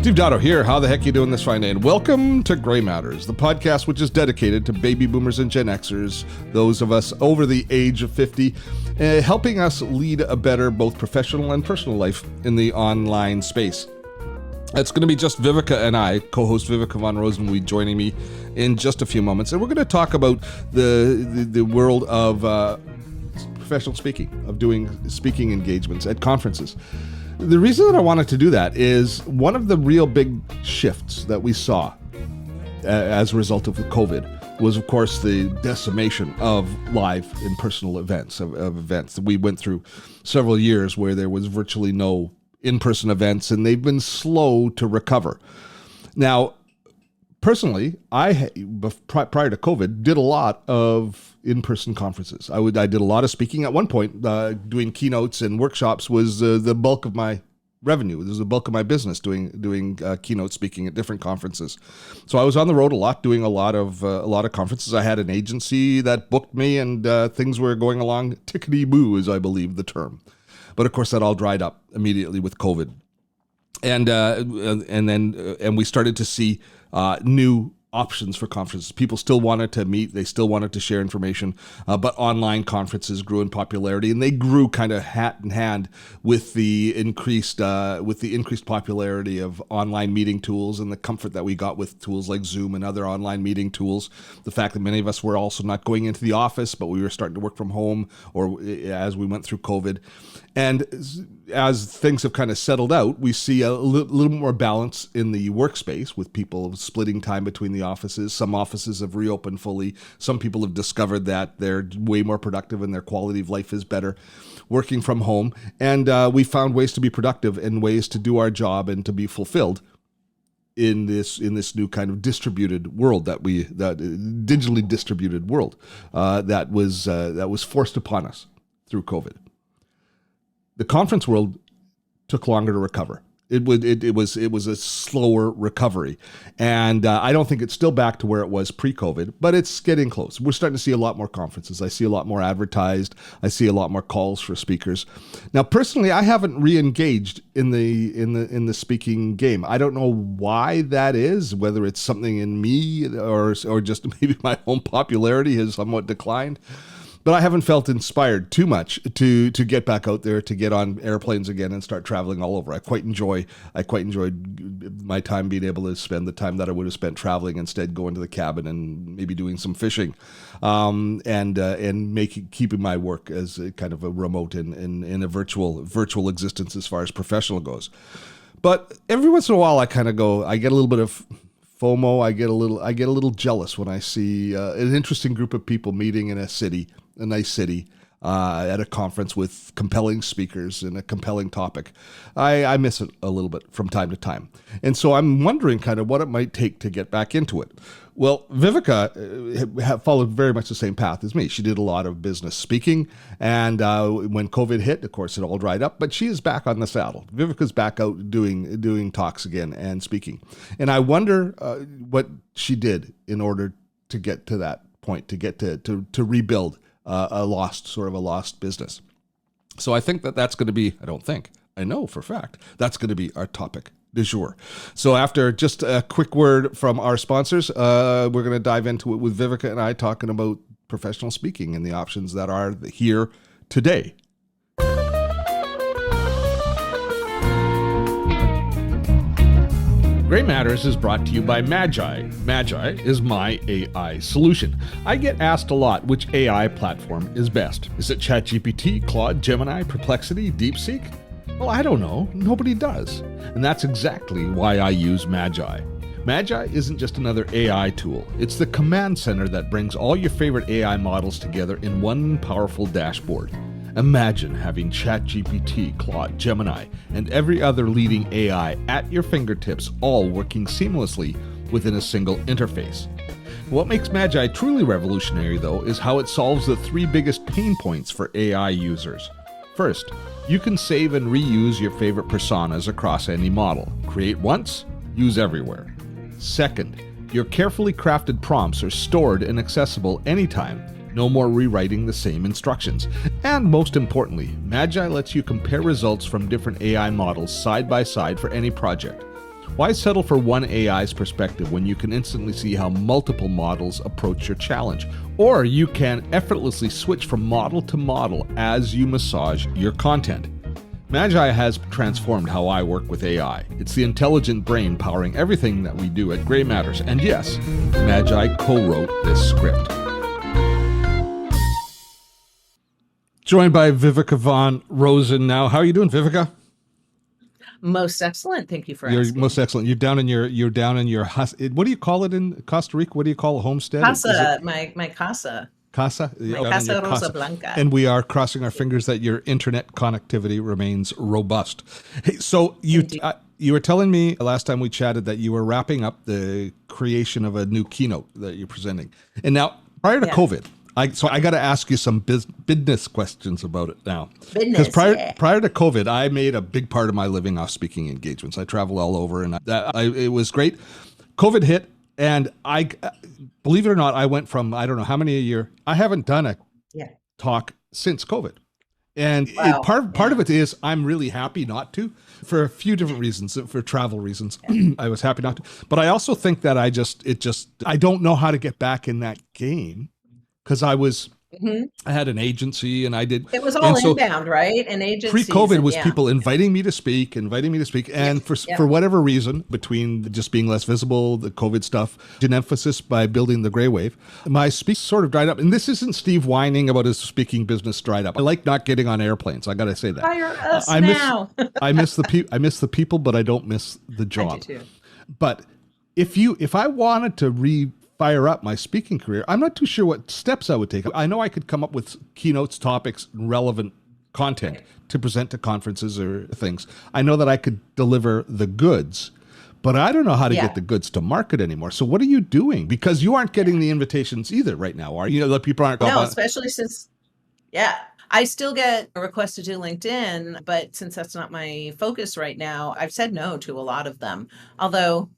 Steve Dotto here. How the heck you doing this fine day? And welcome to Gray Matters, the podcast which is dedicated to baby boomers and Gen Xers, those of us over the age of 50, helping us lead a better both professional and personal life in the online space. It's going to be just Vivica and I, co-host Vivica von Rosen, will be joining me in just a few moments. And we're going to talk about the world of professional speaking, of doing speaking engagements at conferences. The reason that I wanted to do that is one of the real big shifts that we saw as a result of COVID was, of course, the decimation of live and personal events, of events that we went through several years where there was virtually no in-person events, and they've been slow to recover. Now, personally, I, prior to COVID, did a lot of in-person conferences. I did a lot of speaking. At one point, doing keynotes and workshops was the bulk of my revenue. It was the bulk of my business, doing keynote speaking at different conferences. So I was on the road a lot, doing a lot of conferences. I had an agency that booked me, and things were going along tickety-boo, is I believe the term. But of course, that all dried up immediately with COVID, and we started to see new options for conferences. People still wanted to meet, they still wanted to share information, but online conferences grew in popularity, and they grew kind of hat in hand with the increased popularity of online meeting tools and the comfort that we got with tools like Zoom and other online meeting tools. The fact that many of us were also not going into the office, but we were starting to work from home, or as we went through COVID. And as things have kind of settled out, we see a little more balance in the workspace with people splitting time between the offices. Some offices have reopened fully. Some people have discovered that they're way more productive and their quality of life is better working from home. And we found ways to be productive and ways to do our job and to be fulfilled in this new kind of distributed world that digitally distributed world that was forced upon us through COVID. The conference world took longer to recover. It was a slower recovery, and I don't think it's still back to where it was pre-COVID, but it's getting close. We're starting to see a lot more conferences. I see a lot more advertised. I see a lot more calls for speakers. Now, personally, I haven't re-engaged in the speaking game. I don't know why that is. Whether it's something in me or just maybe my own popularity has somewhat declined. But I haven't felt inspired too much to get back out there, to get on airplanes again and start traveling all over. I quite enjoyed my time being able to spend the time that I would have spent traveling, instead going to the cabin and maybe doing some fishing, and keeping my work as a kind of a remote and a virtual existence as far as professional goes. But every once in a while, I get a little bit of FOMO. I get a little jealous when I see an interesting group of people meeting in a nice city, at a conference with compelling speakers and a compelling topic. I miss it a little bit from time to time. And so I'm wondering kind of what it might take to get back into it. Well, Vivica followed very much the same path as me. She did a lot of business speaking, and when COVID hit, of course, it all dried up, but she is back on the saddle. Vivica's back out doing talks again and speaking. And I wonder what she did in order to get to that point, to get to rebuild a lost business. So I think that's going to be, I know for a fact, that's going to be our topic du jour. So after just a quick word from our sponsors, we're going to dive into it with Vivica and I talking about professional speaking and the options that are here today. Gray Matters is brought to you by Magi. Magi is my AI solution. I get asked a lot which AI platform is best. Is it ChatGPT, Claude, Gemini, Perplexity, DeepSeek? Well, I don't know. Nobody does. And that's exactly why I use Magi. Magi isn't just another AI tool. It's the command center that brings all your favorite AI models together in one powerful dashboard. Imagine having ChatGPT, Claude, Gemini, and every other leading AI at your fingertips, all working seamlessly within a single interface. What makes Magi truly revolutionary, though, is how it solves the three biggest pain points for AI users. First, you can save and reuse your favorite personas across any model. Create once, use everywhere. Second, your carefully crafted prompts are stored and accessible anytime. No more rewriting the same instructions. And most importantly, Magi lets you compare results from different AI models side by side for any project. Why settle for one AI's perspective when you can instantly see how multiple models approach your challenge? Or you can effortlessly switch from model to model as you massage your content. Magi has transformed how I work with AI. It's the intelligent brain powering everything that we do at Grey Matters. And yes, Magi co-wrote this script. Joined by Vivica von Rosen now. How are you doing, Vivica? Most excellent. Thank you for You're asking. most excellent. You're down in your what do you call it in Costa Rica? What do you call a homestead? Is it Casa, my casa, casa? my Down in your casa Rosa casa. Blanca. And we are crossing our fingers that your internet connectivity remains robust. Hey, so Indeed. you were telling me last time we chatted that you were wrapping up the creation of a new keynote that you're presenting. And now, prior to Yeah. COVID, I got to ask you some business questions about it now, because Business. Yeah. prior to COVID, I made a big part of my living off speaking engagements. I traveled all over, and it was great. COVID hit, and I believe it or not, I went from I don't know how many a year. I haven't done a Yeah. talk since COVID, and Wow. part of Yeah. it is I'm really happy not to, for a few different reasons. For travel reasons, I was happy not to, but I also think that I don't know how to get back in that game because Hmm. I had an agency and I did, It was and all so inbound, right? And agencies, pre-COVID and was yeah. people inviting me to speak, Yeah. and Yeah. for whatever reason, between just being less visible, the COVID stuff, an emphasis by building the gray wave, my speech sort of dried up. And this isn't Steve whining about his speaking business dried up. I like not getting on airplanes. I got to say that. Hire us I miss now. I miss the people, but I don't miss the I do job. too. But if I wanted to fire up my speaking career, I'm not too sure what steps I would take. I know I could come up with keynotes, topics, relevant content Right. to present to conferences or things. I know that I could deliver the goods, but I don't know how to get Yeah. the goods to market anymore. So what are you doing? Because you aren't getting the invitations either right now, are you? The people aren't No, going. especially since, yeah, I still get a request to do LinkedIn, but since that's not my focus right now, I've said no to a lot of them. Although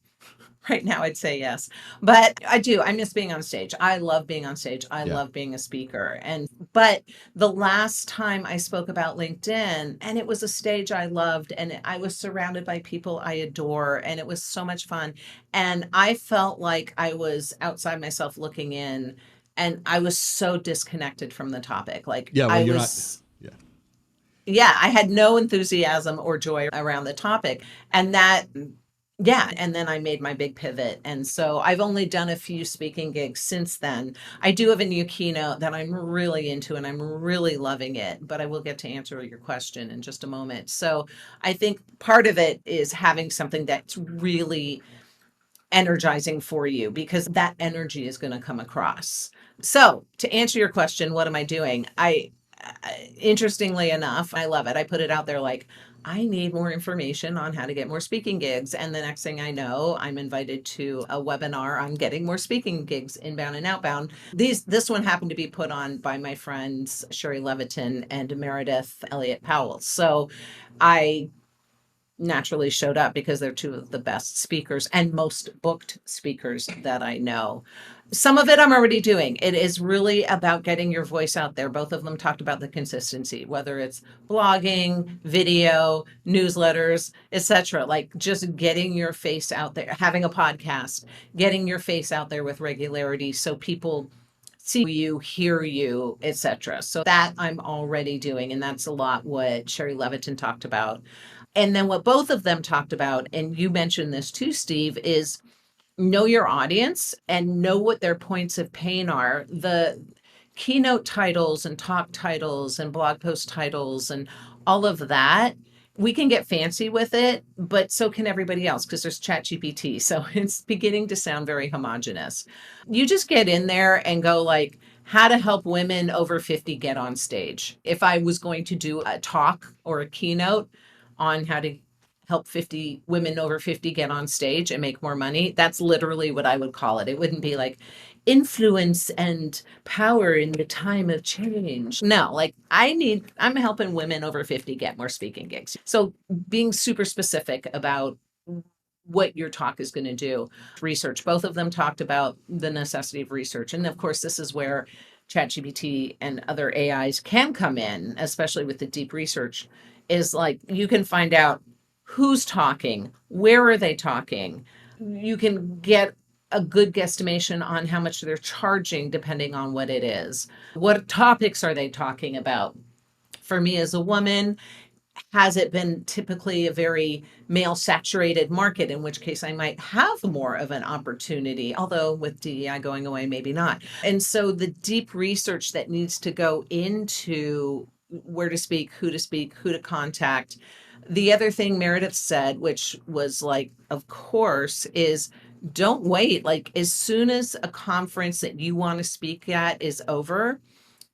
right now, I'd say yes. But I do. I miss being on stage. I love being on stage. I Yeah. love being a speaker. But the last time I spoke about LinkedIn, and it was a stage I loved, and I was surrounded by people I adore, and it was so much fun. And I felt like I was outside myself looking in, and I was so disconnected from the topic. Like Yeah. Well, I you're not. was, Yeah. yeah, I had no enthusiasm or joy around the topic. And that, yeah, and then I made my big pivot. And so I've only done a few speaking gigs since then. I do have a new keynote that I'm really into and I'm really loving it, but I will get to answer your question in just a moment. So I think part of it is having something that's really energizing for you because that energy is going to come across. So, to answer your question, what am I doing? Interestingly enough, I love it. I put it out there like, I need more information on how to get more speaking gigs. And the next thing I know, I'm invited to a webinar on getting more speaking gigs inbound and outbound. This one happened to be put on by my friends Sherry Leviton and Meredith Elliott Powell. So I naturally showed up because they're two of the best speakers and most booked speakers that I know. Some of it I'm already doing. It is really about getting your voice out there. Both of them talked about the consistency, whether it's blogging, video, newsletters, etc. Like just getting your face out there, having a podcast, getting your face out there with regularity so people see you, hear you, etc. So that I'm already doing, and that's a lot what Sherry Leviton talked about. And then what both of them talked about, and you mentioned this too, Steve, is know your audience and know what their points of pain are. The keynote titles and talk titles and blog post titles and all of that, we can get fancy with it, but so can everybody else because there's ChatGPT. So it's beginning to sound very homogenous. You just get in there and go like, how to help women over 50 get on stage. If I was going to do a talk or a keynote on how to help 50 women over 50 get on stage and make more money, that's literally what I would call it. It wouldn't be like influence and power in the time of change. No, like I'm helping women over 50 get more speaking gigs. So being super specific about what your talk is going to do. Research. Both of them talked about the necessity of research. And of course, this is where ChatGPT and other AIs can come in, especially with the deep research, is like you can find out who's talking, where are they talking. You can get a good guesstimation on how much they're charging depending on what it is. What topics are they talking about? For me as a woman, has it been typically a very male saturated market, in which case I might have more of an opportunity, although with DEI going away, maybe not. And so the deep research that needs to go into where to speak, who to contact. The other thing Meredith said, which was like, of course, is don't wait. Like, as soon as a conference that you want to speak at is over,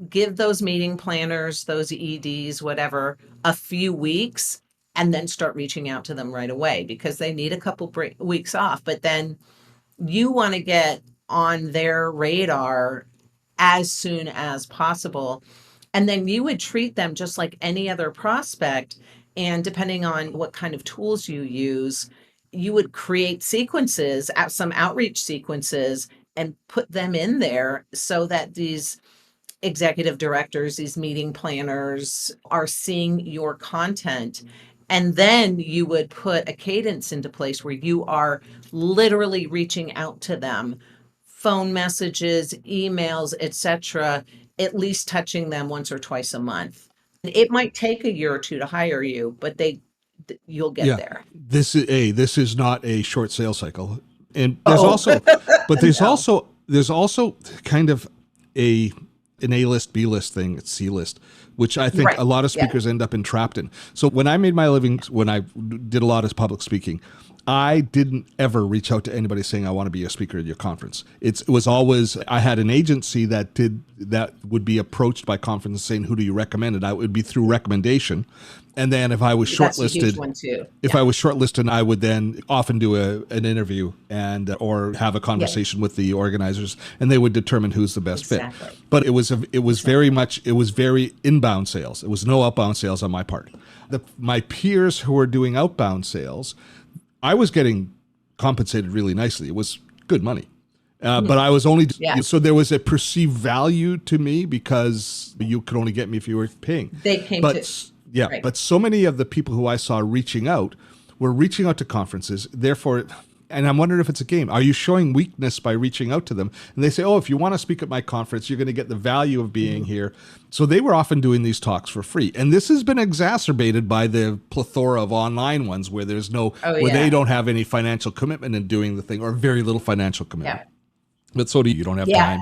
give those meeting planners, those EDs, whatever, a few weeks and then start reaching out to them right away because they need a couple weeks off. But then you want to get on their radar as soon as possible. And then you would treat them just like any other prospect. And depending on what kind of tools you use, you would create sequences, some outreach sequences, and put them in there so that these executive directors, these meeting planners are seeing your content. And then you would put a cadence into place where you are literally reaching out to them, phone messages, emails, etc., at least touching them once or twice a month. It might take a year or two to hire you, but you'll get Yeah, there. this is not a short sales cycle, and Oh, there's no. also kind of an A list, B list thing, C list, which I think Right. a lot of Yeah. speakers end up entrapped in. So when I made my living, when I did a lot of public speaking, I didn't ever reach out to anybody saying I want to be a speaker at your conference. It was always, I had an agency that would be approached by conferences saying, who do you recommend? And I would be through recommendation. And then if I was That's a huge shortlisted, one too. if Yeah. I was shortlisted, I would then often do an interview and or have a Yeah. conversation with the organizers, and they would determine who's the best fit. Exactly. But it was very much, it was very inbound sales. It was no outbound sales on my part. My peers who were doing outbound sales, I was getting compensated really nicely. It was good money. But I was only, Yeah. so there was a perceived value to me because you could only get me if you were paying. They came But to, yeah, right. but so many of the people who I saw reaching out were reaching out to conferences. Therefore, and I'm wondering if it's a game. Are you showing weakness by reaching out to them? And they say, oh, if you want to speak at my conference, you're going to get the value of being here. So they were often doing these talks for free. And this has been exacerbated by the plethora of online ones where there's where they don't have any financial commitment in doing the thing or very little financial commitment. Yeah. But so do you. You don't have Yeah.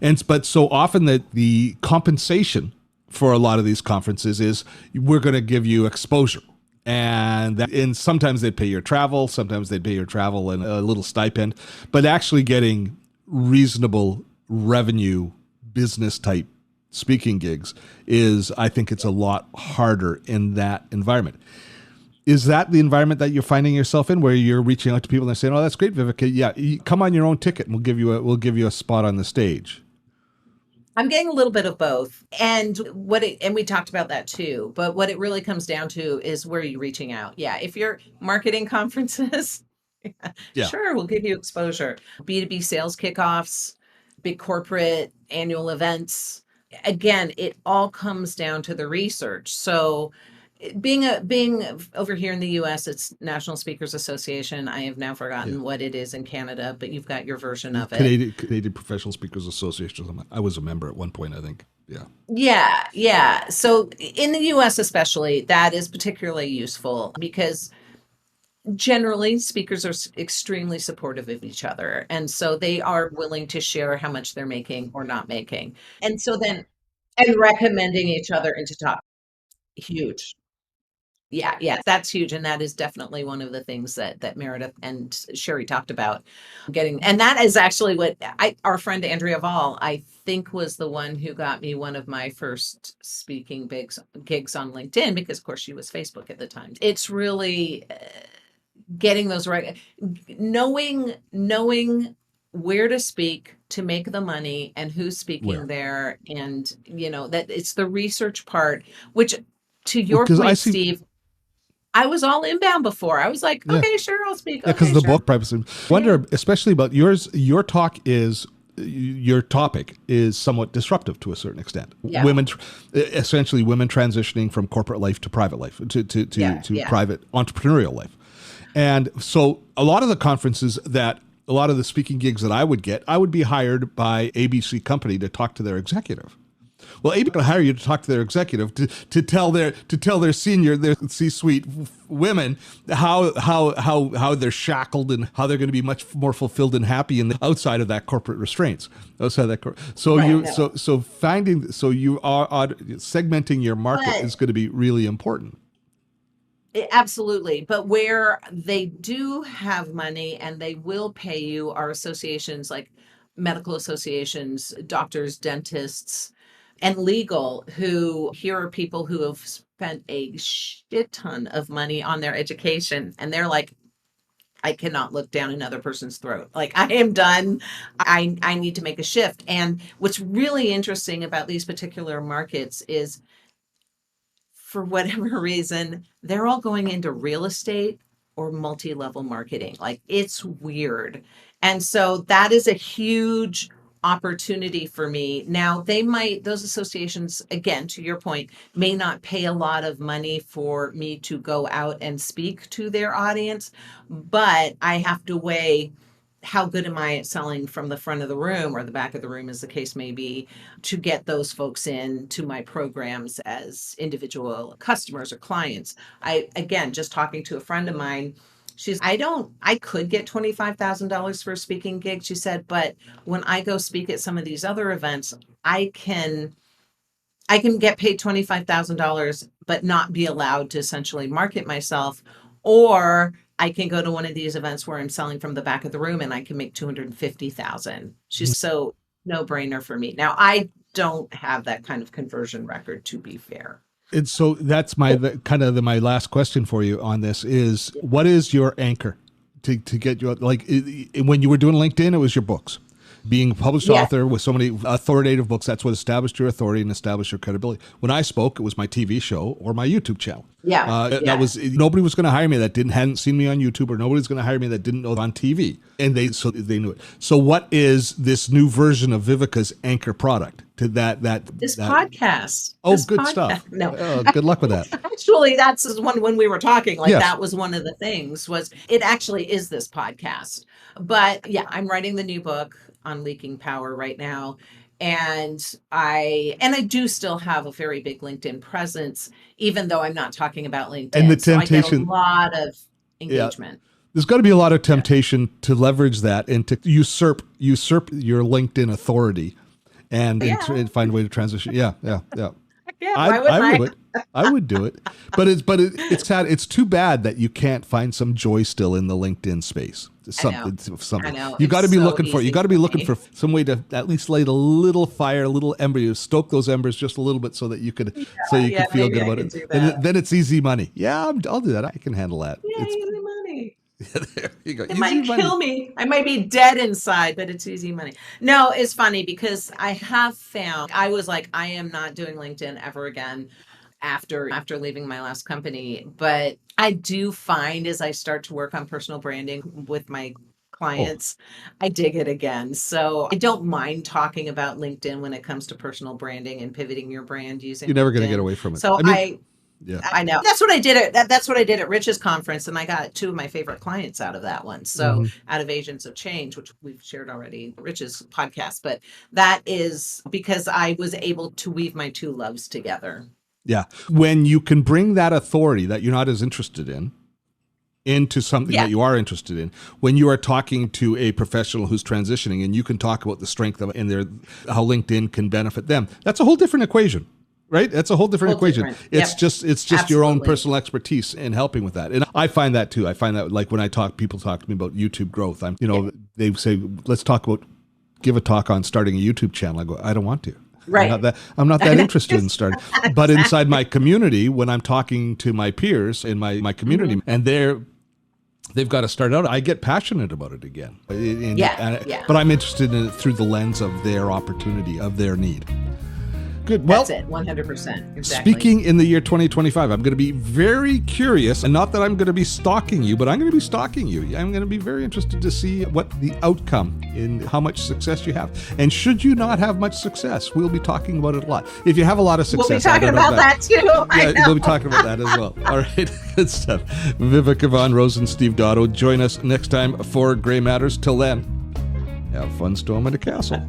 time. But so often the compensation for a lot of these conferences is we're going to give you exposure. And sometimes they'd pay your travel, sometimes they'd pay your travel and a little stipend, but actually getting reasonable revenue business type speaking gigs is, I think it's a lot harder in that environment. Is that the environment that you're finding yourself in, where you're reaching out to people and they're saying, "Oh, that's great, Vivica. Yeah, come on your own ticket, and we'll give you a spot on the stage." I'm getting a little bit of both. And and we talked about that too, but what it really comes down to is where you're reaching out. Yeah. If you're marketing conferences, Yeah. sure, we'll give you exposure. B2B sales kickoffs, big corporate annual events. Again, it all comes down to the research. So being over here in the US, it's National Speakers Association. I have now forgotten Yeah. what it is in Canada, but you've got your version of it. Canadian Professional Speakers Association. I was a member at one point, I think. Yeah. Yeah, yeah. So in the US especially, that is particularly useful because generally speakers are extremely supportive of each other. And so they are willing to share how much they're making or not making. And so then, and recommending each other into top. Huge. Yeah, yeah, that's huge, and that is definitely one of the things that Meredith and Sherry talked about getting, and that is actually what our friend Andrea Vall, I think, was the one who got me one of my first speaking gigs on LinkedIn because, of course, she was Facebook at the time. It's really getting those right, knowing where to speak to make the money and who's speaking there, and that it's the research part, which to your Because point, Steve. I was all inbound before. I was like, Yeah. okay, sure, I'll speak. Yeah, because Okay, the sure. book privacy. Wonder, especially about yours. Your talk is your topic is somewhat disruptive to a certain extent. Yeah. Essentially women transitioning from corporate life to private life, to private entrepreneurial life. And so a lot of the conferences a lot of the speaking gigs that I would get, I would be hired by ABC Company to talk to their executive. Well, ABC will hire you to talk to their executive to tell their senior, their C-suite women how they're shackled and how they're going to be much more fulfilled and happy in the outside of that corporate restraints. Outside that, so right, you no. so you are segmenting your market is going to be really important. Absolutely. But where they do have money and they will pay you are associations like medical associations, doctors, dentists, and legal, who here are people who have spent a shit ton of money on their education. And they're like, I cannot look down another person's throat. Like, I am done. I need to make a shift. And what's really interesting about these particular markets is, for whatever reason, they're all going into real estate or multi-level marketing. Like, it's weird. And so that is a huge opportunity for me. Now, those associations, again, to your point, may not pay a lot of money for me to go out and speak to their audience, but I have to weigh, how good am I at selling from the front of the room or the back of the room, as the case may be, to get those folks in to my programs as individual customers or clients. Again, just talking to a friend of mine, I could get $25,000 for a speaking gig, she said, but when I go speak at some of these other events, I can get paid $25,000, but not be allowed to essentially market myself. Or I can go to one of these events where I'm selling from the back of the room and I can make $250,000. She's so no brainer for me. Now, I don't have that kind of conversion record, to be fair. And so that's my last question for you on this is, what is your anchor to get you, like, when you were doing LinkedIn, it was your books. Being a published author with so many authoritative books, that's what established your authority and established your credibility. When I spoke, it was my TV show or my YouTube channel. That was, nobody was going to hire me that hadn't seen me on YouTube, or nobody's going to hire me that didn't know on TV. And they knew it. So what is this new version of Vivica's anchor product to that podcast? Oh, this good podcast. Stuff. No, good luck with that. Actually, that's one when we were talking, that was one of the things, was it actually is this podcast. But yeah, I'm writing the new book on leaking power right now. And I do still have a very big LinkedIn presence, even though I'm not talking about LinkedIn. And the temptation, so I get a lot of engagement. Yeah. There's got to be a lot of temptation to leverage that and to usurp your LinkedIn authority and find a way to transition. Yeah. I would do it, but it's sad. It's too bad that you can't find some joy still in the LinkedIn space. Something. I know. You got to be looking for. You got to be looking for some way to at least light a little fire, a little ember. You stoke those embers just a little bit so that you could, feel good about it. And then it's easy money. Yeah, I'll do that. I can handle that. Yeah, easy money. There you go. It might kill me. I might be dead inside, but it's easy money. No, it's funny because I have found, I was like, I am not doing LinkedIn ever again after leaving my last company. But I do find, as I start to work on personal branding with my clients, I dig it again. So I don't mind talking about LinkedIn when it comes to personal branding and pivoting your brand using You're never LinkedIn. Going to get away from it. So I know. That's what I did at Rich's conference, and I got two of my favorite clients out of that one. So out of Agents of Change, which we've shared already, Rich's podcast, but that is because I was able to weave my two loves together. Yeah. When you can bring that authority that you're not as interested in into something that you are interested in, when you are talking to a professional who's transitioning and you can talk about the strength of how LinkedIn can benefit them, that's a whole different equation. Right? That's a whole different equation. It's just Absolutely. Your own personal expertise in helping with that. And I find that too. I find that, like, when people talk to me about YouTube growth, they say, let's give a talk on starting a YouTube channel. I go, I don't want to. Right. I'm not that interested in starting. But inside my community, when I'm talking to my peers in my community, and they've got to start out, I get passionate about it again. But I'm interested in it through the lens of their opportunity, of their need. Good. Well, That's it. 100%. Exactly. speaking in the year 2025, I'm going to be very curious, and not that I'm going to be stalking you, but I'm going to be stalking you. I'm going to be very interested to see what the outcome in how much success you have. And should you not have much success, we'll be talking about it a lot. If you have a lot of success, We'll be talking about that too. Yeah, we'll be talking about that as well. All right, good stuff. Vivica von Rosen, Steve Dotto. Join us next time for Gray Matters. Till then, have fun storming the castle.